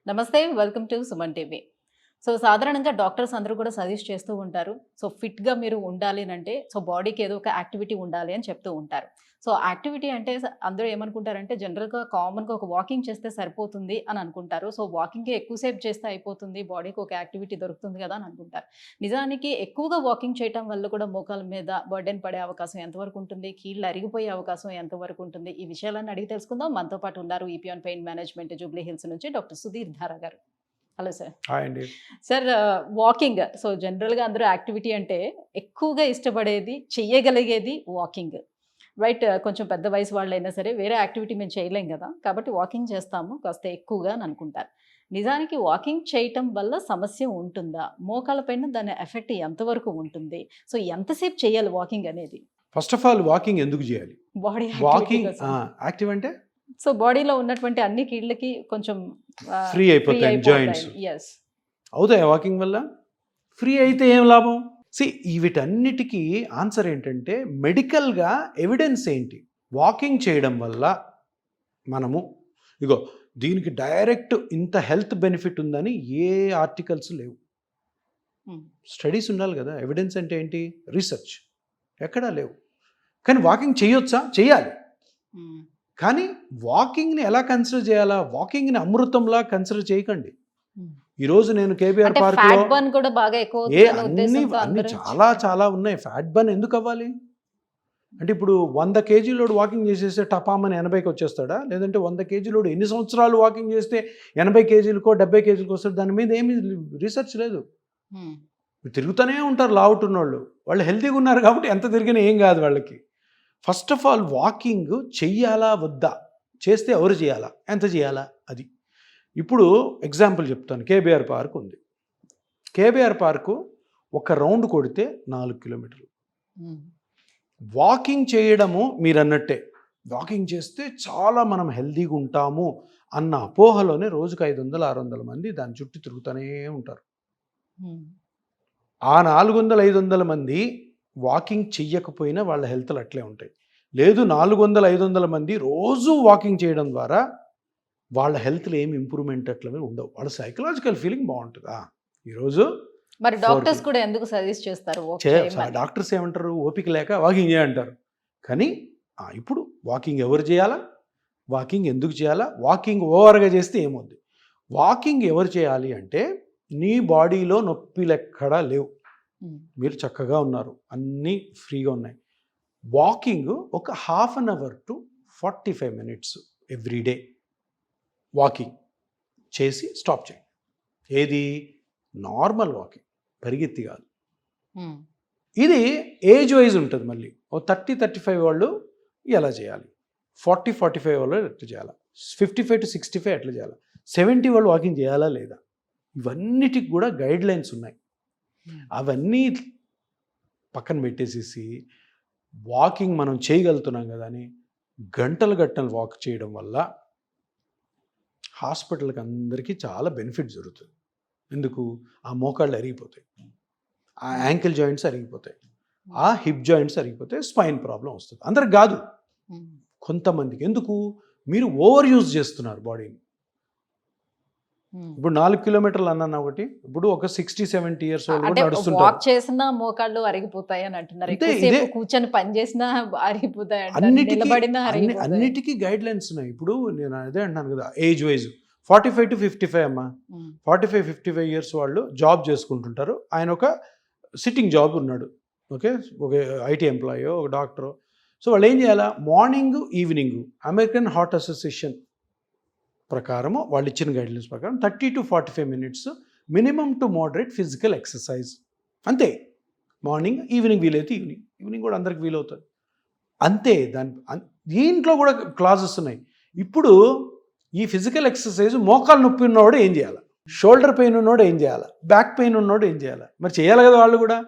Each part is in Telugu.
నమస్తే, వెల్కమ్ టు సుమన్ టీవీ. సాధారణంగా డాక్టర్స్ అందరూ కూడా సజెస్ట్ చేస్తూ ఉంటారు. ఫిట్‌గా మీరు ఉండాలి అనంటే బాడీకి ఏదో ఒక యాక్టివిటీ ఉండాలి అని చెప్తూ ఉంటారు. యాక్టివిటీ అంటే అందరూ ఏమనుకుంటారంటే జనరల్‌గా కామన్‌గా ఒక వాకింగ్ చేస్తే సరిపోతుంది అని అనుకుంటారు. వాకింగే ఎక్కువ సేపు చేస్తే అయిపోతుంది. బాడీకి ఒక యాక్టివిటీ దొరుకుతుంది కదా అని అనుకుంటారు. నిజానికి ఎక్కువగా వాకింగ్ చేయటం వల్ల కూడా మోకాళ్ళ మీద బర్డెన్ పడే అవకాశం ఎంతవరకు ఉంటుంది? కీళ్ళు అరిగిపోయే అవకాశం ఎంతవరకు ఉంటుంది? ఈ విషయాలన్నీ అడిగి తెలుసుకుందాం. మనతో పాటు ఉన్నారు ఈపీఆన్ పెయిన్ మేనేజ్మెంట్ జూబ్లీ హిల్స్ నుంచి డాక్టర్ సుధీర్ ధారా గారు. Hello sir. హాయ్ అండి. సార్, వాకింగ్ జనరల్‌గా అందరూ యాక్టివిటీ అంటే ఎక్కువగా ఇష్టపడేది, చెయ్యగలిగేది వాకింగ్. రైట్. కొంచెం పెద్ద వయసు వాళ్ళైనా సరే వేరే యాక్టివిటీ మేము చేయలేం గదా! కాబట్టి వాకింగ్ చేస్తాము కాస్త ఎక్కువగా అని అనుకుంటారు. నిజానికి వాకింగ్ చేయటం వల్ల సమస్య ఉంటుందా? మోకాళ్ళ పైన దాని ఎఫెక్ట్ ఎంతవరకు ఉంటుంది? ఎంతసేపు చేయాలి వాకింగ్ అనేది? ఫస్ట్ ఆఫ్ ఆల్ వాకింగ్ ఎందుకు చేయాలి? బాడీ వాకింగ్ యాక్టివిటీ కోసం. యాక్టివ్ అంటే బాడీలో ఉన్నటువంటి అన్ని కీళ్ళకి కొంచెం ఫ్రీ అయిపోతాయి జాయింట్స్. యెస్. అవుతాయి వాకింగ్ వల్ల? ఫ్రీ అయితే ఏం లాభం? వీటన్నిటికీ ఆన్సర్ ఏంటంటే మెడికల్గా ఎవిడెన్స్ ఏంటి? వాకింగ్ చేయడం వల్ల మనము దీనికి డైరెక్ట్ ఇంత హెల్త్ బెనిఫిట్ ఉందని ఏ ఆర్టికల్స్ లేవు. స్టడీస్ ఉండాలి కదా. ఎవిడెన్స్ అంటే ఏంటి? రీసెర్చ్. ఎక్కడా లేవు. కానీ వాకింగ్ చేయొచ్చా? చేయాలి. కానీ వాకింగ్ని ఎలా కన్సిడర్ చేయాలా? వాకింగ్ని అమృతంలా కన్సిడర్ చేయకండి. ఈరోజు నేను కేబీఆర్ పార్క్లో అన్ని చాలా చాలా ఉన్నాయి. ఫ్యాట్ బర్న్ ఎందుకు అవ్వాలి? అంటే ఇప్పుడు 100 కేజీలోడు వాకింగ్ చేసేస్తే టపామని 80కి వచ్చేస్తాడా? లేదంటే 100 కేజీలోడు ఎన్ని సంవత్సరాలు వాకింగ్ చేస్తే 80 కేజీలకో 70 కేజీలకో వస్తాడు? దాని మీద ఏమీ రీసెర్చ్ లేదు. తిరుగుతూనే ఉంటారు లావుటున్నోళ్ళు. వాళ్ళు హెల్తీగా ఉన్నారు కాబట్టి ఎంత తిరిగినా ఏం కాదు వాళ్ళకి. ఫస్ట్ ఆఫ్ ఆల్ వాకింగ్ చెయ్యాలా వద్దా? చేస్తే ఎవరు చేయాలా? ఎంత చేయాలా? అది. ఇప్పుడు ఎగ్జాంపుల్ చెప్తాను. కేబీఆర్ పార్క్ ఉంది. కేబీఆర్ పార్కు ఒక రౌండ్ కొడితే 4 కిలోమీటర్లు. వాకింగ్ చేయడము మీరు అన్నట్టే. వాకింగ్ చేస్తే చాలా మనం హెల్తీగా ఉంటాము అన్న అపోహలోనే రోజుకు 500-600 మంది దాని చుట్టూ తిరుగుతూనే ఉంటారు. ఆ 400-500 మంది వాకింగ్ చెయ్యకపోయినా వాళ్ళ హెల్త్లు అట్లే ఉంటాయి. లేదు 400-500 మంది రోజు వాకింగ్ చేయడం ద్వారా వాళ్ళ హెల్త్లో ఏమి ఇంప్రూవ్మెంట్ అట్లనే ఉండవు. వాళ్ళ సైకలాజికల్ ఫీలింగ్ బాగుంటుందా? ఈరోజు మరి డాక్టర్స్ కూడా ఎందుకు సజెస్ట్ చేస్తారు? డాక్టర్స్ ఏమంటారు? ఓపిక లేక వాకింగ్ చేయంటారు. కానీ ఇప్పుడు వాకింగ్ ఎవరు చేయాలా? వాకింగ్ ఎందుకు చేయాలా? వాకింగ్ ఓవర్గా చేస్తే ఏమవుద్ది? వాకింగ్ ఎవరు చేయాలి అంటే నీ బాడీలో నొప్పిలు ఎక్కడా లేవు, మీరు చక్కగా ఉన్నారు, అన్నీ ఫ్రీగా ఉన్నాయి. వాకింగ్ ఒక 1/2 hour to 45 minutes everyday walking చేసి స్టాప్ చేయండి. ఏది? నార్మల్ వాకింగ్, పరిగెత్తి కాదు. ఇది ఏజ్ వైజ్ ఉంటుంది. మళ్ళీ 30-35 వాళ్ళు ఎలా చేయాలి, 40-45 వాళ్ళు ఎట్లా చేయాలా, 55-65 ఎట్లా చేయాలా, 70 వాళ్ళు వాకింగ్ చేయాలా లేదా, ఇవన్నిటికి కూడా గైడ్ లైన్స్ ఉన్నాయి. అవన్నీ పక్కన పెట్టేసేసి వాకింగ్ మనం చేయగలుగుతున్నాం కదా అని గంటలు వాక్ చేయడం వల్ల హాస్పిటల్కి అందరికీ చాలా బెనిఫిట్ జరుగుతుంది. ఎందుకు? ఆ మోకాళ్ళు అరిగిపోతాయి, ఆ యాంకిల్ జాయింట్స్ అరిగిపోతాయి, ఆ హిప్ జాయింట్స్ అరిగిపోతాయి, స్పైన్ ప్రాబ్లం వస్తుంది. అందరికి కాదు, కొంతమందికి. ఎందుకు? మీరు ఓవర్ యూజ్ చేస్తున్నారు బాడీని. ఇప్పుడు 4 కిలోమీటర్లు అన్నాను ఒకటి. ఇప్పుడు ఒక 60-70 years old నడుస్తుంటారు. వాక్ చేసినా మోకాళ్ళు అరిగిపోతాయి అని అంటున్నారు. కూర్చొని పని చేసినా అరిగిపోతాయి, అన్నిటికీ గైడ్ లైన్స్ ఉన్నాయి. ఇప్పుడు నేను అదే అంటున్నాను కదా, ఏజ్ వైజ్ 45-55 అమ్మా. 45-55 years వాళ్ళు జాబ్ చేసుకుంటుంటారు. ఆయన ఒక సిట్టింగ్ జాబ్ ఉన్నాడు. ఓకే, ఒక ఐటీ ఎంప్లాయో ఒక డాక్టరో. వాళ్ళు ఏం చేయాలా? Morning evening American heart association ప్రకారము వాళ్ళు ఇచ్చిన గైడ్లైన్స్ ప్రకారం 30-45 minutes minimum to moderate physical exercise. అంతే. మార్నింగ్, ఈవినింగ్ వీలైతే ఈవినింగ్ కూడా అందరికి వీలవుతుంది. అంతే. దీంట్లో కూడా క్లాజెస్ ఉన్నాయి. ఇప్పుడు ఈ ఫిజికల్ ఎక్సర్సైజ్ మోకాలు నొప్పి ఉన్నవాడు ఏం చేయాలి, షోల్డర్ పెయిన్ ఉన్నవాడు ఏం చేయాలి, బ్యాక్ పెయిన్ ఉన్నవాడు ఏం చేయాలి? మరి చేయాలి కదా వాళ్ళు కూడా.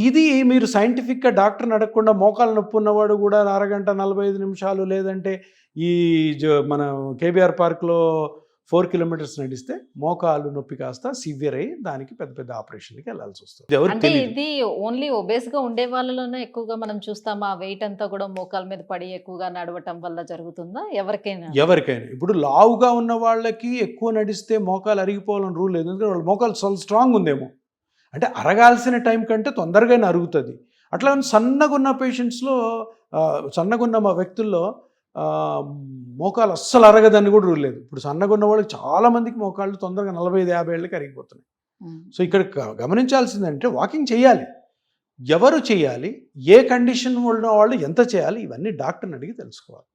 ఇది మీరు సైంటిఫిక్గా డాక్టర్ని అడగకుండా మోకాలు నొప్పి ఉన్నవాడు కూడా 1 గంట 45 నిమిషాలు లేదంటే ఈ మన కేబీఆర్ పార్క్లో 4 కిలోమీటర్స్ నడిస్తే మోకాలు నొప్పి కాస్త సివియర్ అయ్యి దానికి పెద్ద పెద్ద ఆపరేషన్కి వెళ్ళాల్సి వస్తుంది. ఎవరికి అంటే తెలియదు. ఇది ఓన్లీ ఒబేస్ గా ఉండే వాళ్ళలోనే ఎక్కువగా మనం చూస్తాం. ఆ వెయిట్ అంతా కూడా మోకాల మీద పడి ఎక్కువగా నడవటం వల్ల జరుగుతుందా ఎవరికైనా? ఎవరికైనా ఇప్పుడు లావుగా ఉన్న వాళ్ళకి ఎక్కువ నడిస్తే మోకాలు అరిగిపోవాలని రూల్ లేదు. ఎందుకంటే వాళ్ళ మోకాలు చాలా స్ట్రాంగ్ ఉందేమో, అంటే అరగాల్సిన టైం కంటే తొందరగానే అరుగుతుంది. అట్లా సన్నగా ఉన్న పేషెంట్స్లో సన్నగా ఉన్న మా వ్యక్తుల్లో మోకాలు అస్సలు అరగదని కూడా రూల్ లేదు. ఇప్పుడు సన్నగా ఉన్న వాళ్ళకి చాలామందికి మోకాళ్ళు తొందరగా 45-50 ఏళ్ళకి అరిగిపోతున్నాయి. సో ఇక్కడ గమనించాల్సిందంటే వాకింగ్ చేయాలి. ఎవరు చేయాలి, ఏ కండిషన్ ఉన్న వాళ్ళు ఎంత చేయాలి, ఇవన్నీ డాక్టర్ని అడిగి తెలుసుకోవాలి.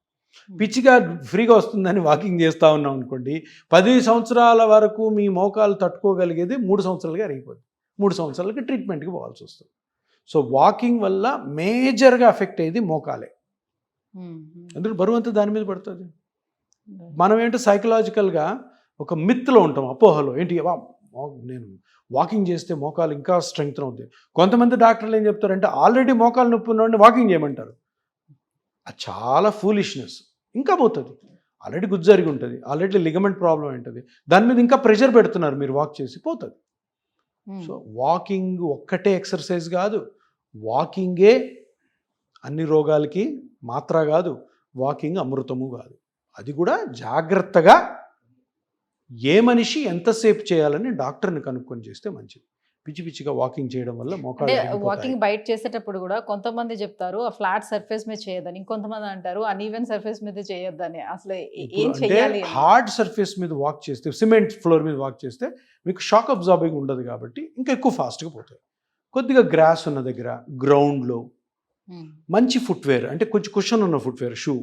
పిచ్చిగా ఫ్రీగా వస్తుందని వాకింగ్ చేస్తూ ఉన్నాం అనుకోండి, 10 సంవత్సరాల వరకు మీ మోకాలు తట్టుకోగలిగేది 3 సంవత్సరాలుగా అరిగిపోతుంది. 3 సంవత్సరాలకి ట్రీట్మెంట్కి పోవాల్సి వస్తుంది. సో వాకింగ్ వల్ల మేజర్గా అఫెక్ట్ అయ్యేది మోకాలే. ఎందుకంటే బరువు అంతా దాని మీద పడుతుంది. మనం ఏంటో సైకలాజికల్గా ఒక మిత్లో ఉంటాం, అపోహలో. ఏంటి నేను వాకింగ్ చేస్తే మోకాలు ఇంకా స్ట్రెంగ్త్ అవుతుంది. కొంతమంది డాక్టర్లు ఏం చెప్తారంటే ఆల్రెడీ మోకాలు నొప్పి ఉన్నవాడిని వాకింగ్ చేయమంటారు. అది చాలా ఫూలిష్నెస్. ఇంకా పోతుంది. ఆల్రెడీ గుజ్జు జరిగి ఉంటుంది, ఆల్రెడీ లిగమెంట్ ప్రాబ్లం ఉంటుంది, దాని మీద ఇంకా ప్రెషర్ పెడుతున్నారు, మీరు వాక్ చేసి పోతుంది. సో వాకింగ్ ఒక్కటే ఎక్సర్సైజ్ కాదు, వాకింగే అన్ని రోగాలకి మాత్ర కాదు, వాకింగ్ అమృతము కాదు. అది కూడా జాగ్రత్తగా ఏ మనిషి ఎంతసేపు చేయాలని డాక్టర్ని కనుక్కొని చేస్తే మంచిది. పిచ్చి పిచ్చిగా వాకింగ్ చేయడం వల్ల మోకాలు వాకింగ్ బయట చేసేటప్పుడు కూడా కొంతమంది చెప్తారు ఆ ఫ్లాట్ సర్ఫేస్ మీద చేయొద్దని, ఇంకొంతమంది అంటారు అన్ఈవెన్ సర్ఫేస్ మీద చేయొద్దని. అసలు ఏం చేయాలి? హార్డ్ సర్ఫేస్ మీద వాక్ చేస్తే, సిమెంట్ ఫ్లోర్ మీద వాక్ చేస్తే మీకు షాక్ అబ్జార్బింగ్ ఉండదు కాబట్టి ఇంకా ఎక్కువ ఫాస్ట్గా పోతాయి. కొద్దిగా గ్రాస్ ఉన్న దగ్గర, గ్రౌండ్లో మంచి ఫుట్వేర్, అంటే కొంచెం కుషన్ ఉన్న ఫుట్వేర్, షూ,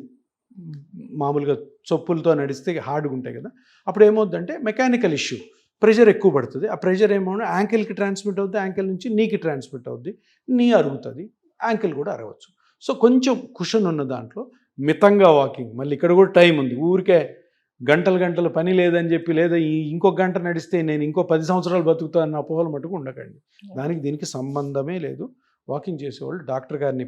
మామూలుగా చొప్పులతో నడిస్తే హార్డ్గా ఉంటాయి కదా, అప్పుడు ఏమవుతుందంటే మెకానికల్ ఇష్యూ, ప్రెషర్ ఎక్కువ పడుతుంది. ఆ ప్రెషర్ ఏమో యాంకిల్కి ట్రాన్స్మిట్ అవుతుంది, యాంకిల్ నుంచి నీకి ట్రాన్స్మిట్ అవుద్ది, నీ అరుగుతుంది, యాంకిల్ కూడా అరగవచ్చు. సో కొంచెం కుషన్ ఉన్న దాంట్లో మితంగా వాకింగ్. మళ్ళీ ఇక్కడ కూడా టైం ఉంది. ఊరికే గంటలు పని లేదని చెప్పి, లేదా ఇంకొక గంట నడిస్తే నేను ఇంకో 10 సంవత్సరాలు బతుకుతాను అన్న అపోహలు మటుకు ఉండకండి. దానికి దీనికి సంబంధమే లేదు. వాకింగ్ చేసేవాళ్ళు డాక్టర్ గారిని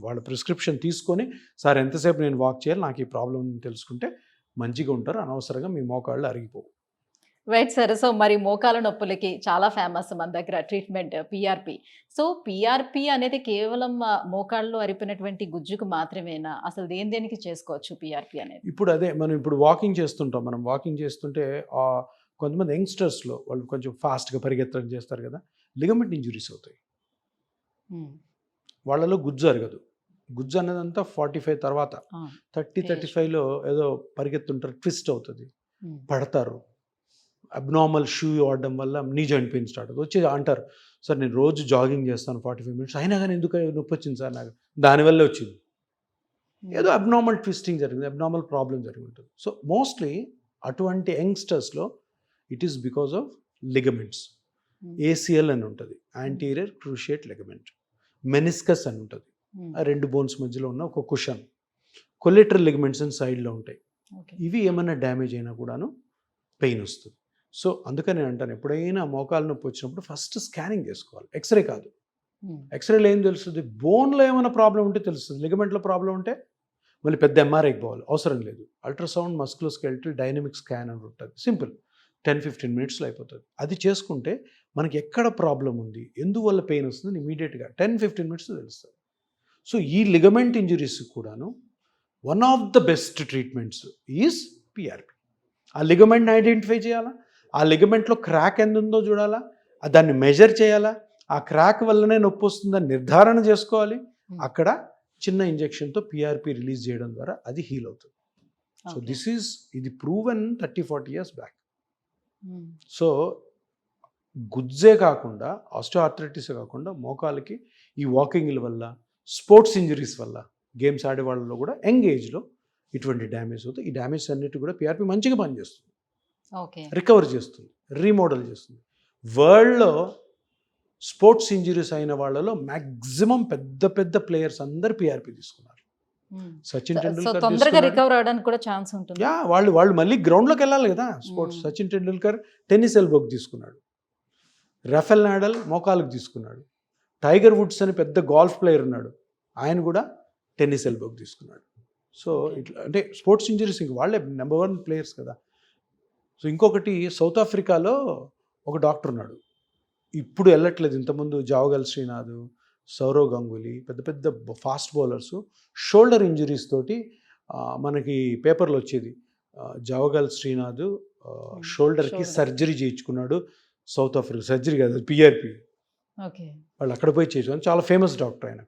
వాళ్ళ ప్రిస్క్రిప్షన్ తీసుకొని, సార్ ఎంతసేపు నేను వాక్ చేయాలి, నాకు ఈ ప్రాబ్లం తెలుసుకుంటే మంచిగా ఉంటారు. అనవసరంగా మీ మోకాళ్ళు అరిగిపోవు. Right sir. సో మరి మోకాల నొప్పులకి చాలా ఫేమస్ మన దగ్గర ట్రీట్మెంట్ పిఆర్పి. సో పిఆర్పి అనేది కేవలం మోకాళ్ళలో అరిపినటువంటి గుజ్జుకు మాత్రమేనా? అసలు దేనికి చేసుకోవచ్చు పిఆర్పి అనేది? ఇప్పుడు అదే మనం ఇప్పుడు వాకింగ్ చేస్తుంటాం. మనం వాకింగ్ చేస్తుంటే కొంతమంది యంగ్స్టర్స్లో వాళ్ళు కొంచెం ఫాస్ట్గా పరిగెత్తడం చేస్తారు కదా, లిగమెంట్ ఇంజురీస్ అవుతాయి. వాళ్ళలో గుజ్జు అరగదు. గుజ్జు అన్నదంతా 45 తర్వాత, 30-35లో ఏదో పరిగెత్తుంటారు, ట్విస్ట్ అవుతుంది, పడతారు. అబ్నార్మల్ షూ వాడడం వల్ల నీ జాయింట్ పెయిన్ స్టార్ట్ అవుతుంది. వచ్చి అంటారు, సార్ నేను రోజు జాగింగ్ చేస్తాను 45 మినిట్స్, అయినా కానీ ఎందుకు నొప్పి వచ్చింది సార్ నాకు? దానివల్ల వచ్చింది, ఏదో అబ్నార్మల్ ట్విస్టింగ్ జరిగింది, అబ్నార్మల్ ప్రాబ్లం జరిగి ఉంటుంది. సో మోస్ట్లీ అటువంటి యంగ్స్టర్స్లో it is because of ligaments. ACL అని ఉంటుంది, యాంటీరియర్ క్రూషియేట్ లిగమెంట్. మెనిస్కస్ అని ఉంటుంది, ఆ 2 బోన్స్ మధ్యలో ఉన్న ఒక కుషన్. కొలెటరల్ లిగమెంట్స్ అని సైడ్లో ఉంటాయి. ఇవి ఏమైనా డ్యామేజ్ అయినా కూడాను పెయిన్ వస్తుంది. సో అందుకని నేను అంటాను, ఎప్పుడైనా మోకాలు నొప్పి వచ్చినప్పుడు ఫస్ట్ స్కానింగ్ చేసుకోవాలి, ఎక్స్రే కాదు. ఎక్స్రేలో ఏం తెలుస్తుంది? బోన్లో ఏమైనా ప్రాబ్లం ఉంటే తెలుస్తుంది, లిగమెంట్లో ప్రాబ్లం ఉంటే మళ్ళీ పెద్ద ఎంఆర్ఐకి పోవాలి, అవసరం లేదు. అల్ట్రాసౌండ్, మస్కులోస్కెలిటల్ డైనమిక్ స్కాన్ అని ఉంటుంది, సింపుల్, 10-15 మినిట్స్లో అయిపోతుంది. అది చేసుకుంటే మనకి ఎక్కడ ప్రాబ్లం ఉంది, ఎందువల్ల పెయిన్ వస్తుంది ఇమీడియట్గా 10-15 మినిట్స్ తెలుస్తుంది. సో ఈ లిగమెంట్ ఇంజురీస్ కూడాను one of the best treatments is PRP. ఆ లిగమెంట్ని ఐడెంటిఫై చేయాలా, ఆ లిగమెంట్లో క్రాక్ ఎంత ఉందో చూడాలా, దాన్ని మెజర్ చేయాలా, ఆ క్రాక్ వల్లనే నొప్పి వస్తుందని నిర్ధారణ చేసుకోవాలి. అక్కడ చిన్న ఇంజెక్షన్తో పిఆర్పి రిలీజ్ చేయడం ద్వారా అది హీల్ అవుతుంది. సో ఇది ప్రూవెన్ 30-40 years బ్యాక్. సో గుజ్జే కాకుండా, ఆస్టియోఆర్థరైటిస్ కాకుండా మోకాలకి ఈ వాకింగ్ల వల్ల, స్పోర్ట్స్ ఇంజరీస్ వల్ల, గేమ్స్ ఆడే వాళ్ళలో కూడా యంగ్ ఏజ్లో ఇటువంటి డ్యామేజ్ అవుతుంది. ఈ డ్యామేజ్ అన్నిటి కూడా పిఆర్పి మంచిగా పనిచేస్తుంది, రికవర్ చేస్తుంది, రీమోడల్ చేస్తుంది. వరల్డ్లో స్పోర్ట్స్ ఇంజరీస్ అయిన వాళ్ళలో మ్యాక్సిమం పెద్ద ప్లేయర్స్ అందరు పిఆర్పి తీసుకున్నారు. సచిన్ టెండూల్కర్ తొందరగా రికవర్ అవడానికి కూడా ఛాన్స్ ఉంటుంది. వాళ్ళు మళ్ళీ గ్రౌండ్లోకి వెళ్ళాలి కదా స్పోర్ట్స్. సచిన్ టెండూల్కర్ టెన్నిస్ ఎల్బోకి తీసుకున్నాడు, రఫెల్ నాడల్ మోకాలకు తీసుకున్నాడు, టైగర్ వుడ్స్ అని పెద్ద గోల్ఫ్ ప్లేయర్ ఉన్నాడు, ఆయన కూడా టెన్నిస్ ఎల్బోకి తీసుకున్నాడు. సో ఇట్లా అంటే స్పోర్ట్స్ ఇంజరీస్ ఇంక వాళ్ళే నెంబర్ 1 ప్లేయర్స్ కదా. సో ఇంకొకటి సౌత్ ఆఫ్రికాలో ఒక డాక్టర్ ఉన్నాడు, ఇప్పుడు వెళ్ళట్లేదు. ఇంతకుముందు జావగల్ శ్రీనాథ్, సౌరవ్ గంగూలీ, పెద్ద పెద్ద ఫాస్ట్ బౌలర్స్ షోల్డర్ ఇంజరీస్ తోటి మనకి పేపర్లో వచ్చేది. జావగల్ శ్రీనాథ్ షోల్డర్కి Shoulder. సర్జరీ చేయించుకున్నాడు సౌత్ ఆఫ్రికా. సర్జరీ కాదు, పిఆర్పి. ఓకే. వాళ్ళు అక్కడ పోయి చేయించుకుని చాలా ఫేమస్ డాక్టర్ ఆయన.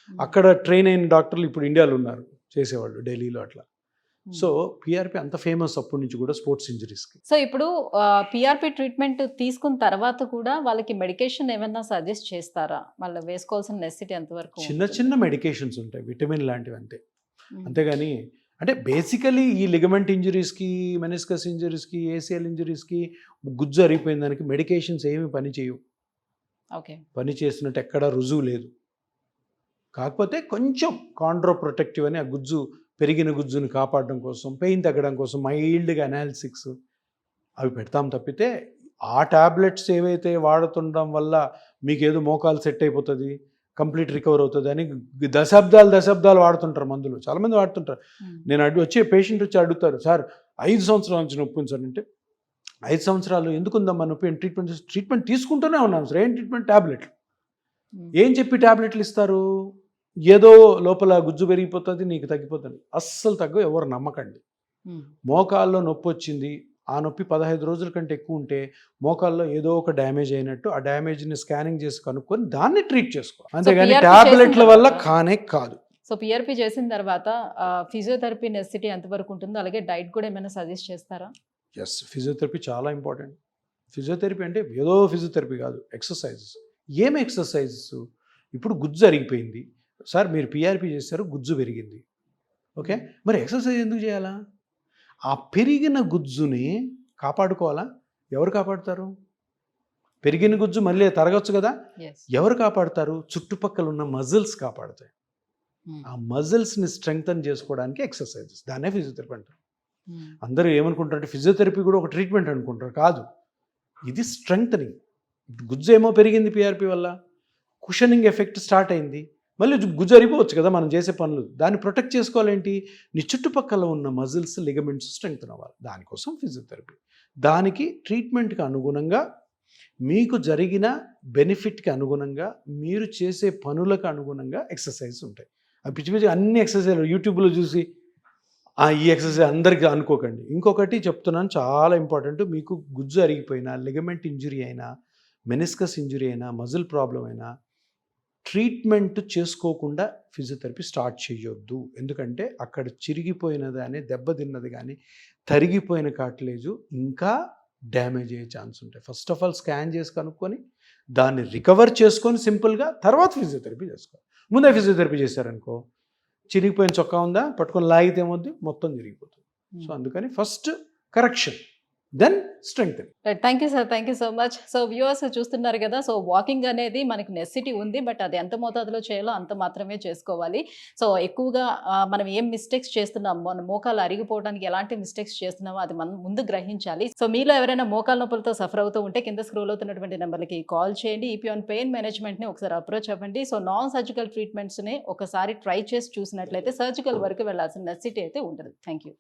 అక్కడ ట్రైన్ అయిన డాక్టర్లు ఇప్పుడు ఇండియాలో ఉన్నారు చేసేవాళ్ళు, ఢిల్లీలో అట్లా. సో పిఆర్పి అంత ఫేమస్ అప్పటి నుంచి కూడా స్పోర్ట్స్ ఇంజరీస్కి. సో ఇప్పుడు పిఆర్పి ట్రీట్మెంట్ తీసుకున్న తర్వాత కూడా వాళ్ళకి మెడికేషన్ ఏమైనా సజెస్ట్ చేస్తారా? వాళ్ళు వేసుకోవాల్సిన నెసిటీ ఎంతవరకు చిన్న ఉంటుంది? చిన్న మెడికేషన్స్ ఉంటాయి, విటమిన్ లాంటివి అంతే. మ్మ్. అంతేగాని అంటే బేసికలీ ఈ లిగమెంట్ ఇంజరీస్కి, మెనిస్కస్ ఇంజరీస్కి, ఏసిఎల్ ఇంజరీస్కి, గుజ్జు అరిగిపోయిన దానికి మెడికేషన్స్ ఏమి పని చేయవు. ఓకే. పని చేసినట్టు ఎక్కడా రుజువు లేదు. కాకపోతే కొంచెం కాండ్రో ప్రొటెక్టివ్ అని ఆ గుజ్జు, పెరిగిన గుజ్జుని కాపాడడం కోసం, పెయిన్ తగ్గడం కోసం మైల్డ్గా అనాలిసిక్స్ అవి పెడతాం తప్పితే ఆ ట్యాబ్లెట్స్ ఏవైతే వాడుతుండడం వల్ల మీకేదో మోకాలు సెట్ అయిపోతుంది, కంప్లీట్ రికవర్ అవుతుంది అని దశాబ్దాలు వాడుతుంటారు మందులు. చాలామంది వాడుతుంటారు. మ్మ్. నేను వచ్చే పేషెంట్ వచ్చి అడుగుతారు, సార్ 5 సంవత్సరాల నుంచి నొప్పి ఉంది సార్ అంటే, 5 సంవత్సరాలు ఎందుకు ఉందమ్మా నొప్పి? ట్రీట్మెంట్ తీసుకుంటూనే ఉన్నాను సార్. ఏం ట్రీట్మెంట్? ట్యాబ్లెట్లు. మ్మ్. ఏం చెప్పి ట్యాబ్లెట్లు ఇస్తారు? ఏదో లోపల గుజ్జు పెరిగిపోతుంది, నీకు తగ్గిపోతుంది. అస్సలు తగ్గ, ఎవరు నమ్మకండి. మ్మ్. మోకాల్లో నొప్పి వచ్చింది, ఆ నొప్పి 15 రోజుల కంటే ఎక్కువ ఉంటే మోకాల్లో ఏదో ఒక డ్యామేజ్ అయినట్టు, ఆ డ్యామేజ్ని స్కానింగ్ చేసి కనుక్కొని దాన్ని ట్రీట్ చేసుకో. అంతేగాని PRP ట్యాబ్లెట్ల చేసిన వల్ల తర్వాత- కానే కాదు. సో పిఆర్పి చేసిన తర్వాత ఫిజియోథెరపీ నెసిటీ ఎంతవరకు ఉంటుందో, అలాగే డైట్ కూడా ఏమైనా సజెస్ట్ చేస్తారా? ఎస్, ఫిజియోథెరపీ చాలా ఇంపార్టెంట్. ఫిజియోథెరపీ అంటే ఏదో ఫిజియోథెరపీ కాదు, ఎక్సర్సైజెస్. ఏం ఎక్సర్సైజెస్? ఇప్పుడు గుజ్జు అరిగిపోయింది సార్, మీరు పిఆర్పి చేశారు, గుజ్జు పెరిగింది. ఓకే, మరి ఎక్సర్సైజ్ ఎందుకు చేయాలా? ఆ పెరిగిన గుజ్జుని కాపాడుకోవాలా? ఎవరు కాపాడుతారు? పెరిగిన గుజ్జు మళ్ళీ తరగచ్చు కదా. ఎస్. ఎవరు కాపాడుతారు? చుట్టుపక్కల ఉన్న మజిల్స్ కాపాడుతాయి. ఆ మజిల్స్ని స్ట్రెంగ్తన్ చేసుకోవడానికి ఎక్సర్సైజెస్, దాన్నే ఫిజియోథెరపీ అంటారు. అందరూ ఏమనుకుంటారంటే ఫిజియోథెరపీ కూడా ఒక ట్రీట్మెంట్ అనుకుంటారు. కాదు, ఇది స్ట్రెంగ్తనింగ్. గుజ్జు ఏమో పెరిగింది పిఆర్పి వల్ల, కుషనింగ్ ఎఫెక్ట్ స్టార్ట్ అయింది, మళ్ళీ గుజ్జు అరిపోవచ్చు కదా మనం చేసే పనులు. దాన్ని ప్రొటెక్ట్ చేసుకోవాలేంటి? నీ చుట్టుపక్కల ఉన్న మజిల్స్, లిగమెంట్స్ స్ట్రెంగ్తన్ అవ్వాలి. దానికోసం ఫిజియోథెరపీ. దానికి ట్రీట్మెంట్కి అనుగుణంగా, మీకు జరిగిన బెనిఫిట్కి అనుగుణంగా, మీరు చేసే పనులకు అనుగుణంగా ఎక్సర్సైజ్ ఉంటాయి. ఆ పిచ్చి పిచ్చి అన్ని ఎక్సర్సైజ్ యూట్యూబ్లో చూసి ఈ ఎక్సర్సైజ్ అందరికీ అనుకోకండి. ఇంకొకటి చెప్తున్నాను, చాలా ఇంపార్టెంట్. మీకు గుజ్జు అరిగిపోయినా, లిగమెంట్ ఇంజురీ అయినా, మెనిస్కస్ ఇంజురీ అయినా, మజిల్ ప్రాబ్లం అయినా, ట్రీట్మెంట్ చేసుకోకుండా ఫిజియోథెరపీ స్టార్ట్ చేయొద్దు. ఎందుకంటే అక్కడ చిరిగిపోయినది కానీ, దెబ్బతిన్నది కానీ, తరిగిపోయిన కార్టిలేజు ఇంకా డ్యామేజ్ అయ్యే ఛాన్స్ ఉంటాయి. ఫస్ట్ ఆఫ్ ఆల్ స్కాన్ చేసి కనుక్కొని దాన్ని రికవర్ చేసుకొని సింపుల్గా తర్వాత ఫిజియోథెరపీ చేసుకోవాలి. ముందే ఫిజియోథెరపీ చేశారనుకో, చిరిగిపోయిన చొక్కా ఉందా, పట్టుకొని లాగితే ఏమవుద్ది, మొత్తం చిరిగిపోతుంది. సో అందుకని first correction, then strength. Right, thank you sir, thank you so much. So viewers చూస్తున్నారు కదా, సో వాకింగ్ అనేది మనకి నెసిటీ ఉంది, బట్ అది ఎంత మోతాదులో చేయాలో అంత మాత్రమే చేసుకోవాలి. సో ఎక్కువగా మనం ఏం మిస్టేక్స్ చేస్తున్నాం, మన మోకాలు అరిగిపోవడానికి ఎలాంటి మిస్టేక్స్ చేస్తున్నామో అది మనం ముందు గ్రహించాలి. సో మీలో ఎవరైనా మోకాల నొప్పులతో సఫర్ అవుతూ ఉంటే కింద స్క్రోల్ అవుతున్నటువంటి నెంబర్లకి కాల్ చేయండి. ఈపీ ఆన్ పెయిన్ మేనేజ్మెంట్ని ఒకసారి అప్రోచ్ అవ్వండి. సో నాన్ సర్జికల్ ట్రీట్మెంట్స్ని ఒకసారి ట్రై చేసి చూసినట్లయితే సర్జికల్ వరకు వెళ్ళాల్సిన నెసిటీ అయితే ఉండదు. Thank you.